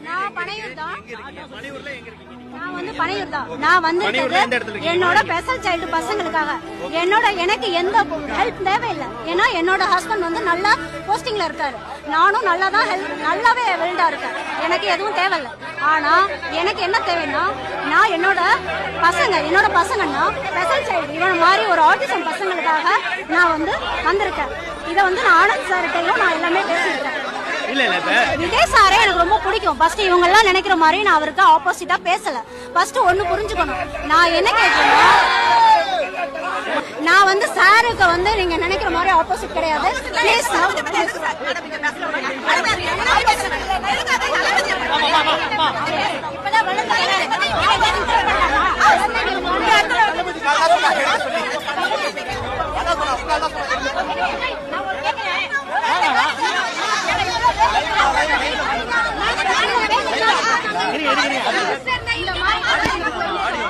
நான் பனையூர் தான். நான் வந்து பனையூர் தான். நான் வந்து என்னோட ஸ்பெஷல் சைல்டு பசங்களுக்காக எனக்கு எந்த ஹெல்ப் தேவையில்லை. ஏன்னா என்னோட ஹஸ்பண்ட் வந்து நல்லா போஸ்டிங்ல இருக்காரு. நானும் நல்லாவே வெல்டா இருக்கேன். எனக்கு எதுவும் தேவையில்லை. ஆனா எனக்கு என்ன தேவைன்னா, நான் என்னோட பசங்கன்னா ஸ்பெஷல் சைல்டு இவன் மாதிரி ஒரு ஆட்டிசம் பசங்களுக்காக நான் வந்து வந்திருக்கேன். இதை வந்து நான் ஆனந்த் சார்கிட்டையும் நான் எல்லாமே பேசியிருக்கேன். விஜய் சாரே எனக்கு ரொம்ப பிடிக்கும். ஃபர்ஸ்ட் இவங்க எல்லாம் நினைக்கிற மாதிரி நான் அவருக்கு ஆப்போசிட்டா பேசல. ஃபர்ஸ்ட் ஒண்ணு புரிஞ்சுக்கணும். நான் என்ன கேட்கிறேன்னா, நான் வந்து சாருக்கு வந்து நீங்க நினைக்கிற மாதிரி ஆப்போசிட் கிடையாது.